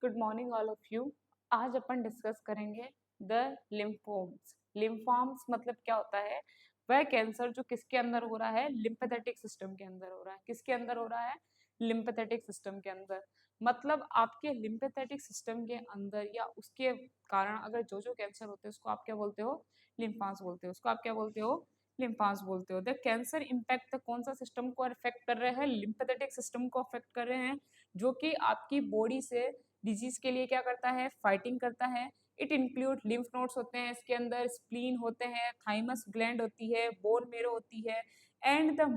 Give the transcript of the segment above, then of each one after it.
Good morning all of you. आज अपन discuss करेंगे the लिम्फोम्स। लिम्फोम्स मतलब क्या होता है? वह कैंसर जो किसके अंदर हो रहा है? लिम्फेथेटिक सिस्टम के अंदर हो रहा है। किसके अंदर हो रहा है? लिम्फेथेटिक सिस्टम के अंदर। मतलब आपके लिम्फेथेटिक सिस्टम के अंदर या उसके कारण अगर जो जो कैंसर होते हैं उसको आप क्या बोलते हो? लिम्फास बोलते हो। उसको आप क्या बोलते हो? लिम्फास बोलते हो। द कैंसर इम्पैक्ट कौन सा सिस्टम को अफेक्ट कर रहे हैं? लिम्फेथेटिक सिस्टम को अफेक्ट कर रहे हैं, जो कि आपकी बॉडी से डिजीज के लिए क्या करता है? फाइटिंग करता है। इट इंक्लूड लिम्फ नोड्स होते हैं इसके अंदर, स्प्लीन होते हैं, थाइमस ग्लैंड होती है, बोन मेरो होती है, and the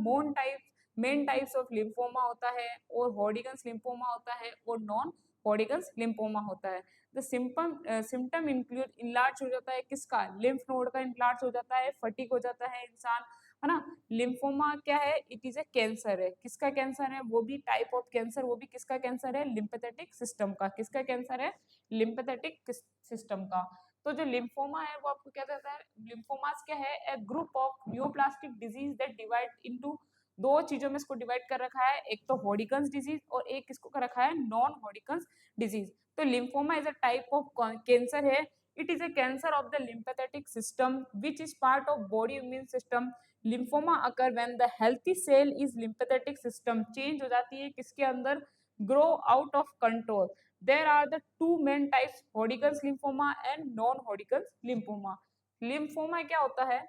main types of lymphoma होता है, और हॉडिगन्स लिम्फोमा होता है, और नॉन हॉडिगन्स लिम्फोमा होता है। द सिम्टम इंक्लूड, इनलार्ज हो जाता है किसका? लिम्फ नोड का इनलार्ज हो जाता है, फटीग हो जाता है इंसान, है ना। लिम्फोमा क्या है? इट इज ए कैंसर है। किसका कैंसर है? वो भी टाइप ऑफ कैंसर, वो भी किसका कैंसर है? लिम्फेथेटिक सिस्टम का। किसका कैंसर है? लिम्फेथेटिक सिस्टम का। तो जो लिम्फोमा है वो आपको क्या कहता है? लिम्फोमास क्या है? A group of neoplastic disease that divide into, दो चीजों में इसको डिवाइड कर रखा है, एक तो हॉडिगन्स डिजीज और एक किसको कर रखा है? Non Hodgkin's disease. तो lymphoma is a type of cancer है। It is a cancer of the lymphatic system which is part of body immune system. Lymphoma occur when the healthy cell is lymphatic system change हो जाती है किसके अंदर? Grow out of control. There are the two main types, Hodgkin's lymphoma and non Hodgkin's lymphoma. Lymphoma क्या होता है?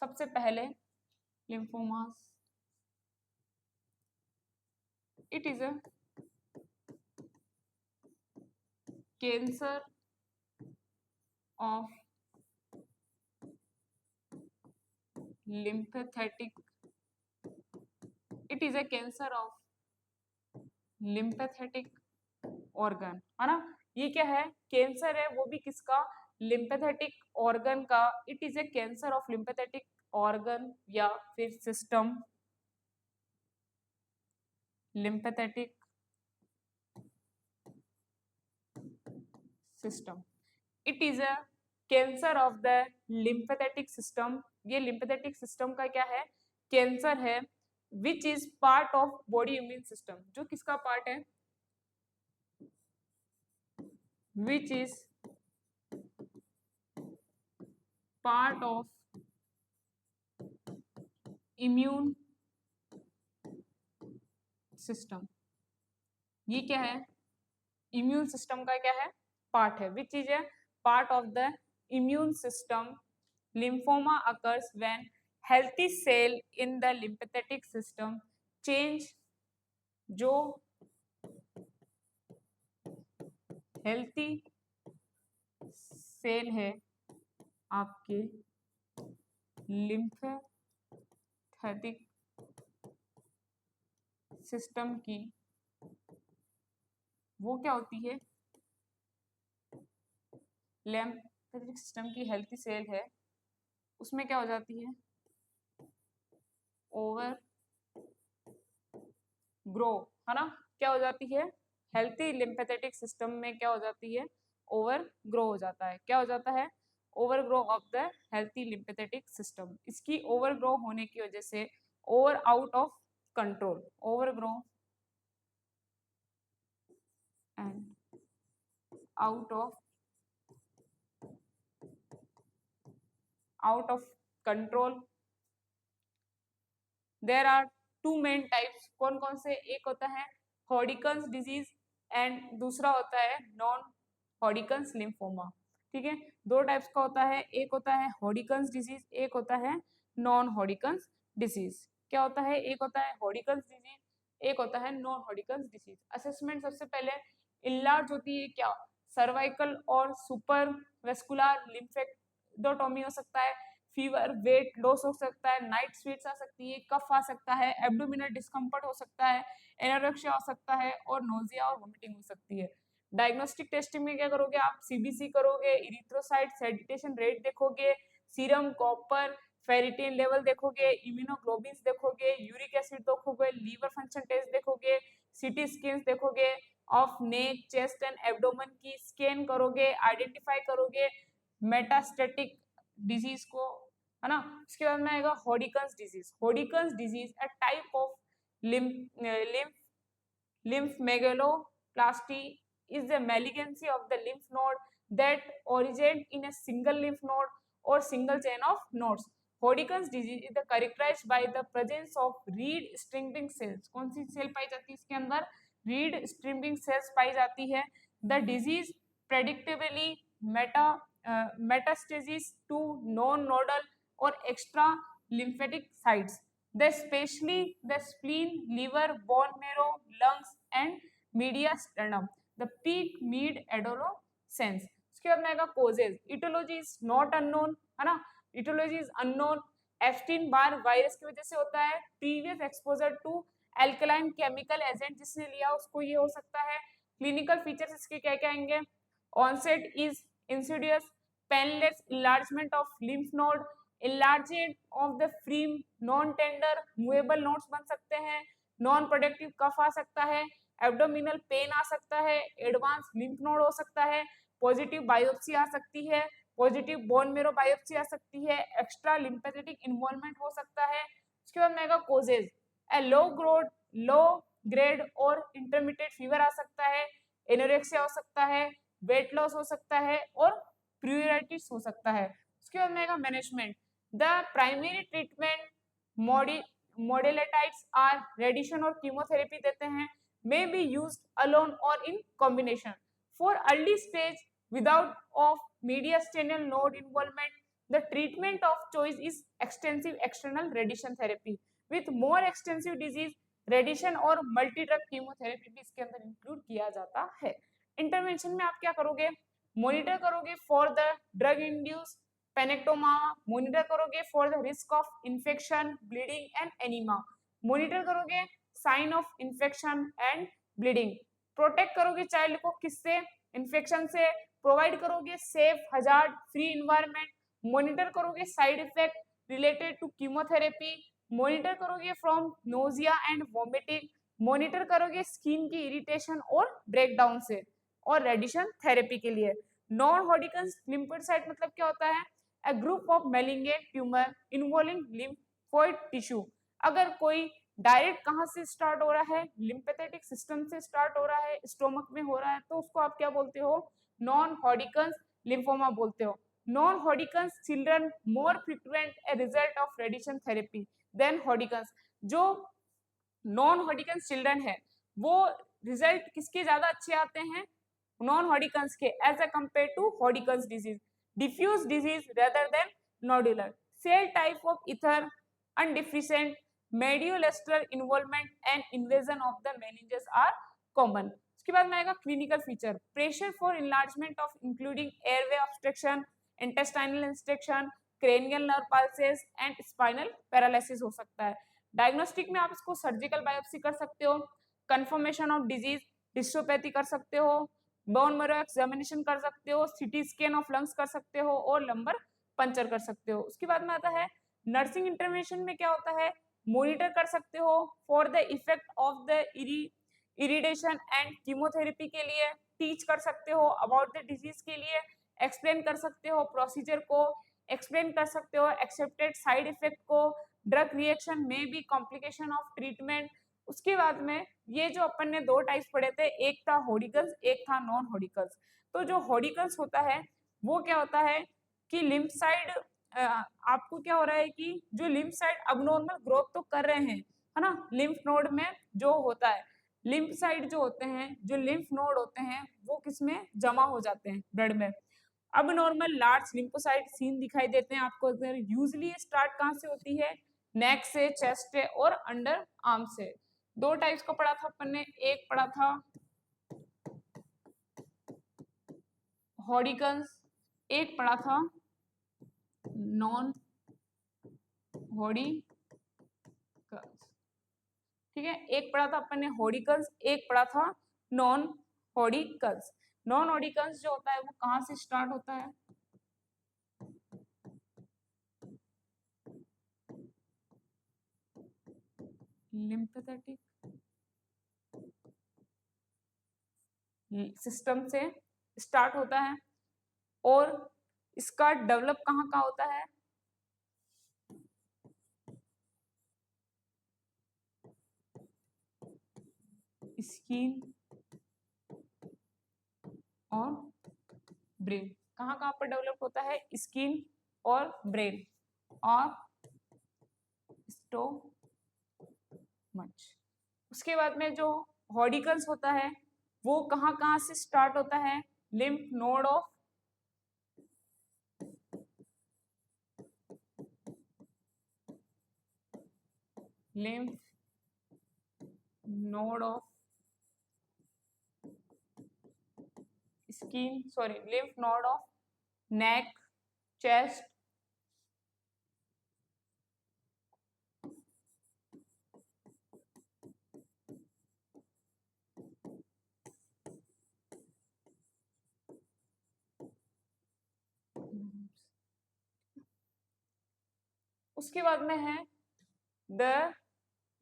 सबसे पहले lymphoma, it is a cancer of lymphatic, it is a cancer of lymphatic organ, है ना। ये क्या है? कैंसर है, वो भी किसका? लिम्फेथेटिक ऑर्गन का। It is a cancer of lymphatic organ या फिर system, lymphatic system. It is a cancer of the lymphatic system. ये लिम्फेथेटिक सिस्टम का क्या है? कैंसर है। Which is part of body immune system, जो किसका पार्ट है? Which is part of immune system. ये क्या है? इम्यून सिस्टम का क्या है? पार्ट है। Which is a part of the immune system. Lymphoma occurs when healthy cell in the lymphatic system change, जो हेल्थी सेल है आपके लिम्फेथेटिक सिस्टम की, वो क्या होती है? लिम्फेथेटिक सिस्टम की हेल्थी सेल है, उसमें क्या हो जाती है? ओवर ग्रो, है ना। क्या हो जाती है? हेल्थी लिम्फेथेटिक सिस्टम में क्या हो जाती है? ओवर ग्रो हो जाता है। क्या हो जाता है? Over grow of the healthy lymphatic system. इसकी ओवर ग्रो होने की वजह से over out of control, over grow and out of control. There are two main types, कौन कौन से? एक होता है हॉडिगन्स डिजीज एंड दूसरा होता है नॉन हॉडिगन्स लिम्फोमा। ठीक है, दो टाइप्स का होता है, एक होता है हॉडिगन्स डिजीज, एक होता है नॉन हॉडिगन्स डिजीज। क्या होता है? एक होता है हॉडिगन्स डिजीज, एक होता है नॉन हॉडिगन्स डिजीज। असेसमेंट सबसे पहले इनलार्ज होती है क्या? सर्वाइकल और सुपर वेस्कुलर लिम्फेक्टोटोमी हो सकता है, फीवर, वेट लॉस हो सकता है, नाइट स्वेट्स आ सकती है, कफ आ सकता है, एब्डोमिनल डिस्कम्फर्ट हो सकता है, एनोरेक्सिया हो सकता है, और नोजिया और वोमिटिंग हो सकती है। डायग्नोस्टिक टेस्टिंग में क्या करोगे आप? सीबीसी करोगे, इरिथ्रोसाइट सेडिटेशन रेट देखोगे, सीरम कॉपर फेरिटिन लेवल देखोगे, इम्यूनोग्लोबिन्स देखोगे, यूरिक एसिड देखोगे, लीवर फंक्शन टेस्ट देखोगे, सीटी स्कैन्स देखोगे, of neck, chest and abdomen की स्कैन करोगे, आइडेंटिफाई करोगे मेटास्टेटिक डिजीज को, है ना। उसके बाद में आएगा Hodgkin's disease. Hodgkin's disease a type of lymph lymph lymph megaloplasty is the malignancy of the lymph node that originate in a single lymph node or single chain of nodes. Hodgkin's disease is characterized by the presence of reed stringing cells. कौन सी cell पाई जाती है इसके अंदर? Read stringing sales पाई जाती है. The disease predictably metastasis to non-nodal or extra lymphatic sites. Especially the spleen, liver, bone marrow, lungs and mediastinum. The peak mid adolescence. उसके बाद में आएगा causes. Etiology is not unknown, है ना? Etiology is unknown. Epstein Barr virus की वजह से होता है. Previous exposure to alkaline chemical agent जिसने लिया उसको ये हो सकता है. क्लिनिकल फीचर्स इसके क्या क्या आएंगे? Onset is insidious, painless enlargement of lymph node, enlargement of the free non tender movable nodes बन सकते हैं, नॉन प्रोडक्टिव कफ आ सकता है, एब्डोमिनल पेन आ सकता है, एडवांस लिम्फ नोड हो सकता है, पॉजिटिव बायोप्सी आ सकती है, पॉजिटिव बोन मेरो बायोप्सी आ सकती है, एक्स्ट्रा लिम्फेटिक इन्वॉल्वमेंट हो सकता है. उसके बाद मेगा कोजेज, ए लो ग्रेड और इंटरमीडिएट फीवर आ सकता है, एनोरेक्सिया हो सकता है, वेट लॉस हो सकता है और प्यूरिटिस हो सकता है. उसके बाद mega management, the primary treatment modalities R radiation और कीमोथेरेपी देते हैं, मे बी यूज्ड अलोन और in combination. For early stage without of mediastinal node involvement, the treatment of choice is extensive external radiation therapy. With more extensive disease, radiation और multi drug chemotherapy भी इसके अंदर include किया जाता है. Intervention में आप क्या करोगे? मॉनिटर करोगे for the drug induced pancytopenia, monitor करोगे for the risk of infection, bleeding and anaemia, monitor करोगे sign of infection and bleeding, protect करोगे चाइल्ड को किससे? इन्फेक्शन से, प्रोवाइड करोगे safe hazard free environment, monitor करोगे side effect related to chemotherapy, monitor करोगे from nausea and vomiting, monitor करोगे skin की इरिटेशन और ब्रेकडाउन से, और रेडिएशन थेरेपी के लिए. नॉन हॉडकिंस लिम्फोसाइट मतलब क्या होता है? A group of malignant tumour involving lymphoid tissue. अगर कोई डायरेक्ट कहाँ से स्टार्ट हो रहा है? लिम्फेटिक सिस्टम से स्टार्ट हो रहा है, स्टोमक में हो रहा है, तो उसको आप क्या बोलते हो? नॉन हॉडकिंस लिम्फोमा बोलते हो. Non Hodgkin's children more frequent a result of radiation therapy than Hodgkin's. जो नॉन हॉडकिंस चिल्ड्रन है वो रिजल्ट किसके ज्यादा अच्छे आते हैं? नॉन हॉडकिंस के, as a compare to Hodgkin's disease. Diffuse disease rather than nodular. Cell type of either undifferentiated mediastinal involvement and invasion of the meninges are common. उसके बाद में आएगा clinical feature. Pressure for enlargement of including airway obstruction, intestinal instruction, cranial nerve pulses and spinal paralysis हो सकता है. Diagnostic में आप इसको सर्जिकल बायोप्सी कर सकते हो, कंफर्मेशन ऑफ डिजीज हिस्टोपैथी कर सकते हो, बोन मैरो एग्जामिनेशन कर सकते हो, सीटी स्कैन ऑफ लंग्स कर सकते हो और लंबर पंचर कर सकते हो. उसके बाद में आता है नर्सिंग इंटरवेंशन में क्या होता है? मॉनिटर कर सकते हो for the effect of the irradiation and chemotherapy के लिए, टीच कर सकते हो अबाउट द डिजीज के लिए, एक्सप्लेन कर सकते हो प्रोसीजर को, एक्सप्लेन कर सकते हो एक्सेप्टेड साइड इफेक्ट को, ड्रग रिएक्शन में भी कॉम्प्लिकेशन ऑफ ट्रीटमेंट. उसके बाद में ये जो अपन ने दो टाइप्स पढ़े थे, एक था हॉडकिंस, एक था नॉन हॉडकिंस. तो जो हॉडकिंस होता है वो क्या होता है कि लिम्फ साइड आपको क्या हो रहा है कि जो लिम्फ साइड अबनॉर्मल ग्रोथ तो कर रहे हैं, है ना? लिम्फ नोड में जो होता है, लिम्फ साइड जो होते हैं, जो लिम्फ नोड होते हैं वो किसमें जमा हो जाते हैं? ब्लड में. अब नॉर्मल लार्ज लिम्फोसाइट सीन दिखाई देते हैं आपको. अगर यूजली स्टार्ट कहाँ से होती है? नेक से, चेस्ट से और अंडर आर्म से. दो टाइप्स का पढ़ा था अपन ने, एक पढ़ा था हॉडकिंस, एक पढ़ा था नॉन हॉडकिंस. ठीक है, एक पढ़ा था अपन ने हॉडकिंस, एक पढ़ा था नॉन हॉडकिंस. नॉन हॉडकिंस जो होता है वो कहाँ से स्टार्ट होता है? लिम्फेटिक सिस्टम से स्टार्ट होता है और इसका डेवलप कहाँ का होता है? स्किन और ब्रेन। कहाँ कहाँ पर डेवलप होता है? स्किन और ब्रेन और स्टोमच। उसके बाद में जो हॉर्डिकल्स होता है वो कहाँ कहाँ से स्टार्ट होता है? Lymph node of lymph node of skin, sorry, lymph node of neck, chest, उसके बाद में है द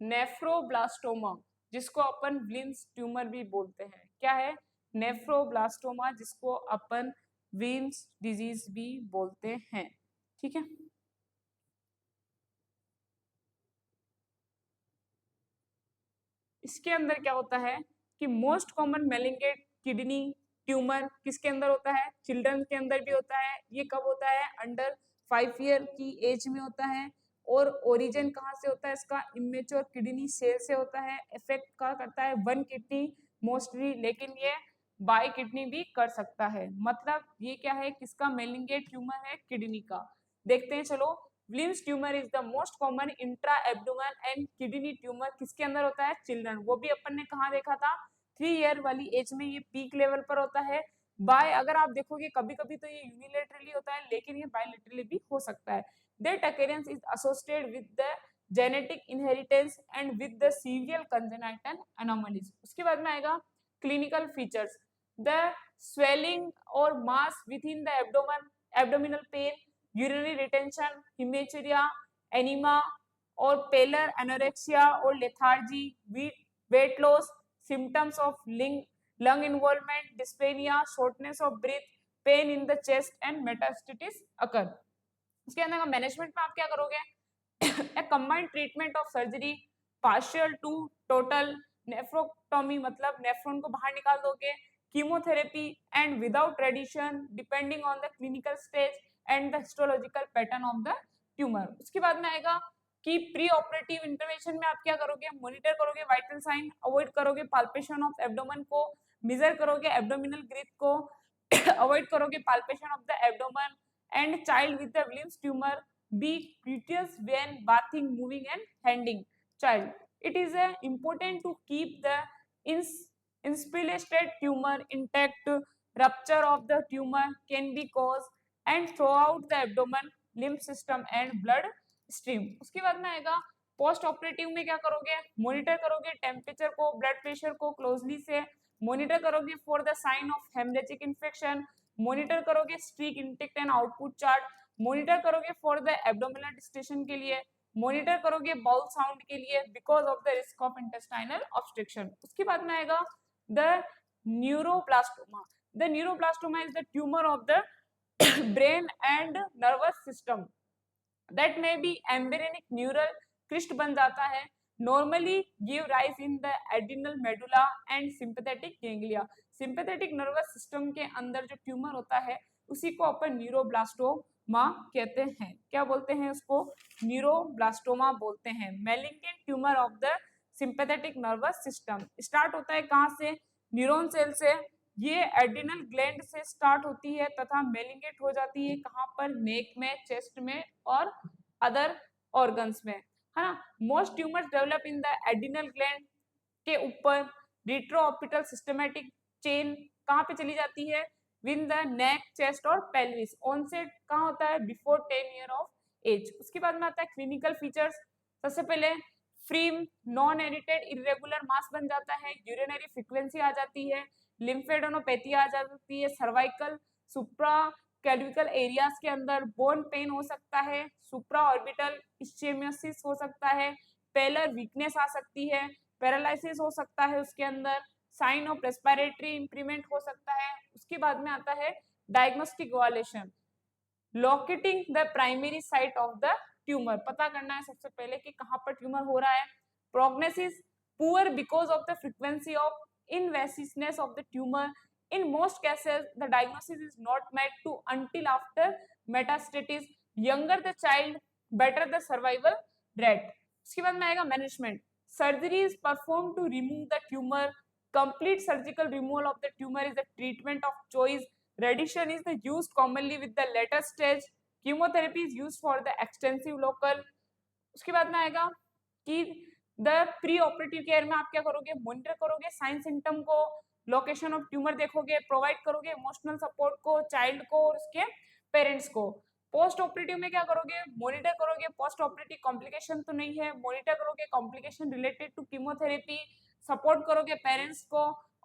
नेफ्रोब्लास्टोमा, जिसको अपन विन्स ट्यूमर भी बोलते हैं। क्या है? नेफ्रोब्लास्टोमा, जिसको अपन विन्स डिजीज भी बोलते हैं। ठीक है। इसके अंदर क्या होता है कि मोस्ट कॉमन मेलिंगेट किडनी ट्यूमर किसके अंदर होता है? चिल्ड्रन के अंदर भी होता है। ये कब होता है? अंडर 5 ईयर की एज में होता है। और ओरिजिन कहाँ से होता है इसका? इमेच्योर किडनी सेल से होता है। इफेक्ट का करता है वन किडनी मोस्टली, लेकिन ये बाय किडनी भी कर सकता है। मतलब ये क्या है? किसका मेलिंगेट ट्यूमर है? किडनी का। देखते हैं चलो। Williams tumour is the most common intra abdomen and kidney tumour किसके अंदर होता है? चिल्ड्रन। वो भी अपन ने कहाँ देखा था? 3 ईयर वाली एज में ये पीक लेवल पर होता है। बाय अगर आप देखोगे कभी कभी तो ये यूनिलेटरली होता है, लेकिन ये बायलेटरली भी हो सकता है। That occurrence is associated with the genetic inheritance and with the serial congenital anomalies. उसके बाद में आएगा क्लिनिकल फीचर्स। द स्वेलिंग और mass within the abdomen, abdominal pain, urinary retention, haematuria, anaemia और पेलर एनोरेक्सिया और lethargy, weight loss, symptoms of lung involvement, dyspnea, shortness of breath, pain in the chest and metastasis occur। उसके अंदर का management में आप क्या करोगे? A combined treatment of surgery, partial to total नेफ्रोक्टोमी, मतलब नेफ्रॉन को बाहर निकाल दोगे, chemotherapy and without radiation depending on the clinical stage and the histological pattern of the tumour. उसके बाद में आएगा कि प्री ऑपरेटिव इंटरवेंशन में आप क्या करोगे? मॉनिटर करोगे वाइटल साइन, अवॉइड करोगे पाल्पेशन ऑफ एब्डोमेन को, मेजर करोगे एब्डोमिनल ग्रोथ को, अवॉइड करोगे palpation of the abdomen and child with the Williams tumour be courteous when bathing, moving and handling child. It is important to keep the inspirated tumor intact. Rupture of the tumor can be caused and throughout the abdomen, lymph system and blood stream। उसके बाद में आएगा post operative में क्या करोगे? Monitor करोगे temperature को, blood pressure को क्लोजली से, मॉनिटर करोगे for the sign of haemorrhagic infection, monitor करोगे strict intake and output chart, monitor करोगे फॉर द एब्डोमिनल डिस्टेशन के लिए, मॉनिटर करोगे बाउल साउंड के लिए because of the risk of intestinal obstruction. उसके बाद में आएगा the neuroblastoma. The neuroblastoma is the tumour of the brain and nervous system that may be embryonic neural crest बन जाता है। Normally give rise in the adrenal medulla and sympathetic ganglia. Sympathetic nervous system के अंदर जो tumour होता है उसी को अपन न्यूरोब्लास्टोमा कहते हैं। क्या बोलते हैं उसको? न्यूरोब्लास्टोमा बोलते हैं। Malignant tumour of the sympathetic nervous system. Start होता है कहाँ से? न्यूरॉन सेल से। ये एड्रिनल ग्लैंड से स्टार्ट होती है तथा मेलिग्नेट हो जाती है कहाँ पर? नेक में, चेस्ट में और अदर ऑर्गन्स में, है ना। Most tumours develop in the adrenal gland के ऊपर। रिट्रोऑर्बिटल सिस्टमैटिक चेन कहाँ पे चली जाती है? विन द नेक, चेस्ट और पेल्विस। ऑनसेट कहाँ होता है? Before 10 year of age. उसके बाद में आता है क्लिनिकल फीचर्स। सबसे पहले फ्रीम नॉन एडिटेड इरेगुलर मास बन जाता है, यूरिनरी फ्रीक्वेंसी आ जाती है, लिम्फेडेनोपैथी आ जाती है, सर्वाइकल सुप्रा कैल्विकल एरियाज के अंदर बोन पेन हो सकता है, सुप्रा ऑर्बिटल इस्चेमियोसिस हो सकता है, पेलर वीकनेस आ सकती है, पैरालिसिस हो सकता है उसके अंदर, साइन ऑफ रेस्पिरेटरी इंप्रूवमेंट हो सकता है। उसके बाद में आता है diagnostic evaluation, locating the primary site of the tumour. पता करना है सबसे पहले कि कहाँ पर ट्यूमर हो रहा है। Prognosis poor because of the frequency of invasiveness of the tumour In most cases, the diagnosis is not made to until after metastasis. Younger the child, better the survival rate. उसके बाद में आएगा management. Surgery is performed to remove the tumor. Complete surgical removal of the tumor is the treatment of choice. Radiation is the used commonly with the later stage. Chemotherapy is used for the extensive local. उसके बाद में आएगा कि the pre operative care में आप क्या करोगे, monitor करोगे साइन सिम्टम को, लोकेशन ऑफ ट्यूमर देखोगे, प्रोवाइड करोगे इमोशनल सपोर्ट को चाइल्ड को और उसके पेरेंट्स को. पोस्ट ऑपरेटिव में क्या करोगे, मॉनिटर करोगे पोस्ट ऑपरेटिव कॉम्प्लिकेशन तो नहीं है, मॉनिटर करोगे complication related to chemotherapy, support करोगे पेरेंट्स को,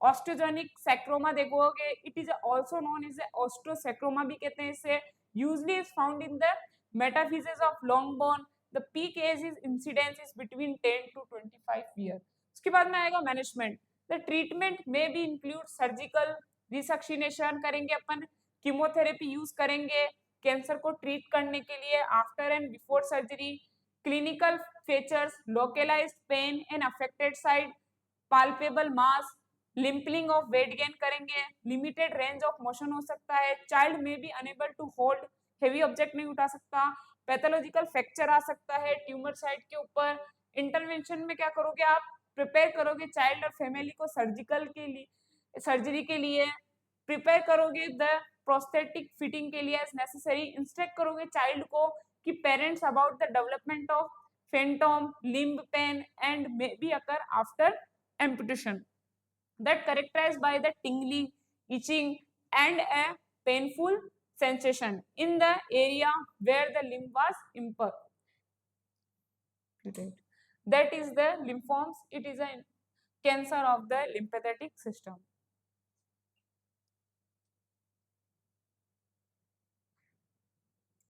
ऑस्टियोजेनिक सैक्रोमा देखोगे, it is also known as osteosarcoma भी कहते हैं इसे, usually is found in the metaphysis of long bone. The peak age is incidence is between 10 to 25 years. उसके बाद में आएगा management. The treatment may be include surgical resuscitation करेंगे अपन, कीमोथेरेपी यूज करेंगे कैंसर को ट्रीट करने के लिए after and before surgery. Clinical features, localised pain and affected side, palpable mass, limping of weight gain करेंगे, लिमिटेड रेंज ऑफ मोशन हो सकता है, चाइल्ड में be unable to hold heavy object नहीं उठा सकता, पैथोलॉजिकल फ्रैक्चर आ सकता है ट्यूमर साइट के ऊपर. इंटरवेंशन में क्या करोगे आप, प्रिपेयर करोगे चाइल्ड और फैमिली को सर्जिकल के लिए, सर्जरी के लिए, प्रिपेयर करोगे द प्रोस्थेटिक फिटिंग के लिए एज नेसेसरी, इंस्ट्रक्ट करोगे चाइल्ड को कि parents about the development of phantom, limb pain and may be occur after amputation that characterized by the tingling, itching and a painful sensation in the area where the limb was impacted. That is the lymphomas. It is a cancer of the lymphatic system.